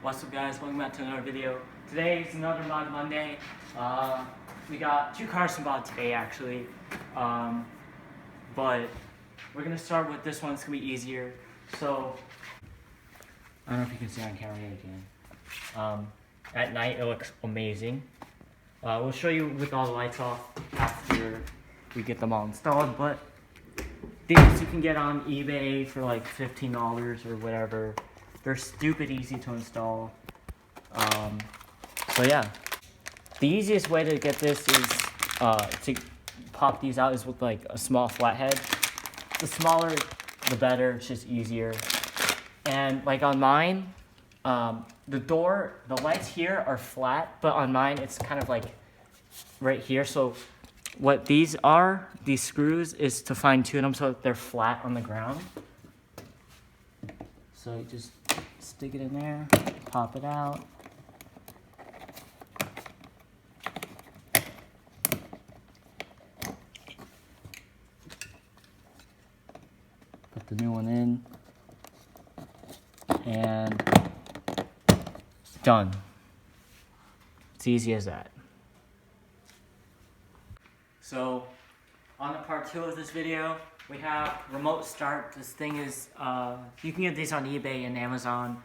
What's up, guys? Welcome back to another video. Today is another Mod Monday. We got 2 cars to mod today, actually. But we're gonna start with this one. It's gonna be easier. So I don't know if you can see on camera again. At night it looks amazing. We'll show you with all the lights off after we get them all installed. But these you can get on eBay for like $15 or whatever. They're stupid easy to install. So yeah, the easiest way to get this is to pop these out is with like a small flathead. The smaller, the better. It's just easier. And like on mine, the lights here are flat, but on mine it's kind of like right here. So what these screws, is to fine tune them so that they're flat on the ground. So you just stick it in there, pop it out. Put the new one in. And done. It's easy as that. So, on the part 2 of this video, we have remote start. This thing is, you can get these on eBay and Amazon.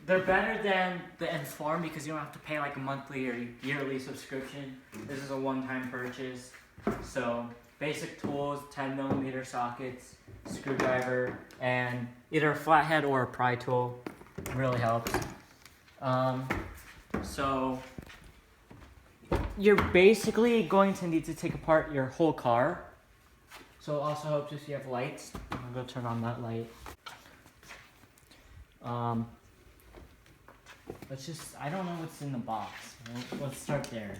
They're better than the Inform because you don't have to pay like a monthly or yearly subscription. This is a one-time purchase. So, basic tools, 10mm sockets, screwdriver, and either a flathead or a pry tool. Really helps. So you're basically going to need to take apart your whole car. So it also helps if you have lights. I'm gonna turn on that light. I don't know what's in the box. Let's start there.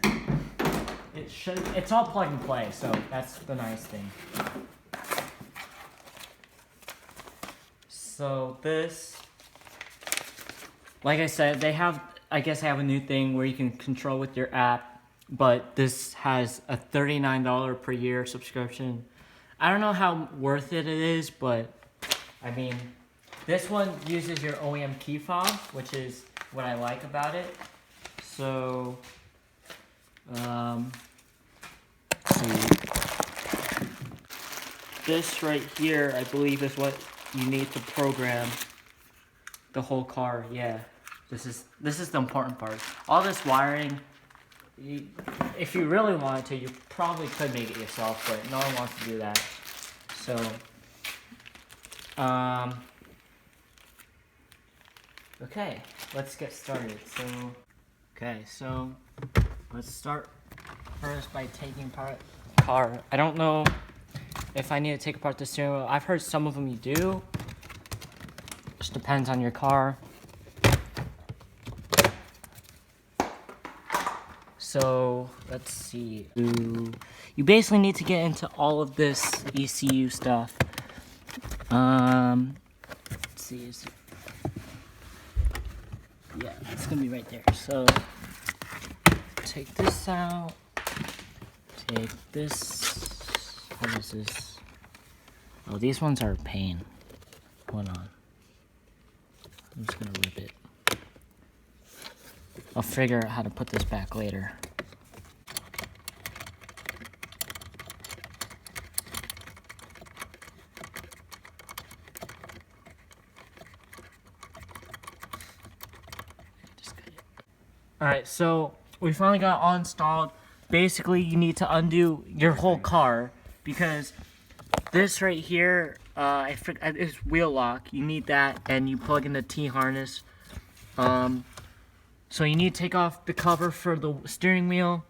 It's all plug and play, so that's the nice thing. So this, like I said, I guess they have a new thing where you can control with your app, but this has a $39 per year subscription. I don't know how worth it is, but I mean, this one uses your Oem Keyfob, which is what I like about it. So, let's see. This right here, I believe, is what you need to program the whole car. Yeah, this is the important part. All this wiring, if you really wanted to, you probably could make it yourself, but no one wants to do that. So, okay, let's get started. So let's start first by taking apart the car. I don't know if I need to take apart the steering wheel. I've heard some of them you do. Just depends on your car. So let's see. You basically need to get into all of this ECU stuff. Let's see. Yeah, it's gonna be right there. So take this out. Take this. What is this? Oh, these ones are a pain. Hold on. I'm just gonna rip it. I'll figure out how to put this back later. Alright, so we finally got all installed. Basically, you need to undo your whole car because this right here is wheel lock. You need that, and you plug in the T-harness. So you need to take off the cover for the steering wheel.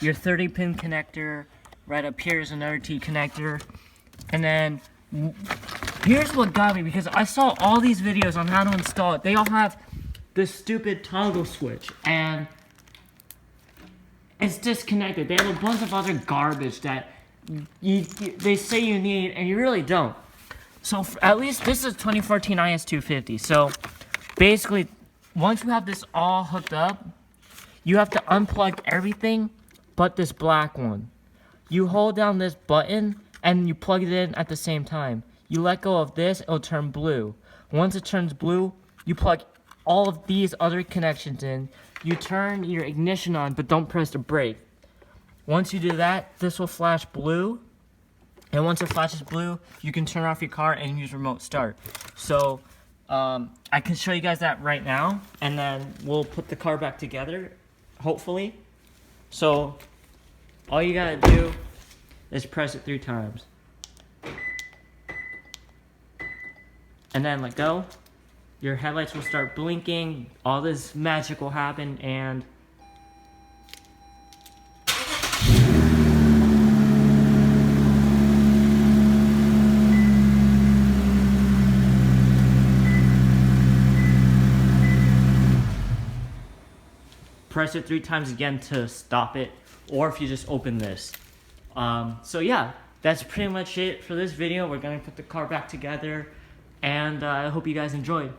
Your 30-pin connector. Right up here is another T connector. And then here's what got me, because I saw all these videos on how to install it. They all have this stupid toggle switch, and it's disconnected. They have a bunch of other garbage that they say you need, and you really don't. So at least this is 2014 IS250. So basically, once you have this all hooked up, you have to unplug everything but this black one. You hold down this button and you plug it in at the same time. You let go of this, it'll turn blue. Once it turns blue, you plug all of these other connections in, you turn your ignition on, but don't press the brake. Once you do that, this will flash blue. And once it flashes blue, you can turn off your car and use remote start. So I can show you guys that right now, and then we'll put the car back together, hopefully. So all you gotta do is press it 3 times. And then let go. Your headlights will start blinking, all this magic will happen, and press it 3 times again to stop it, or if you just open this. So yeah, that's pretty much it for this video. We're gonna put the car back together, and I hope you guys enjoyed.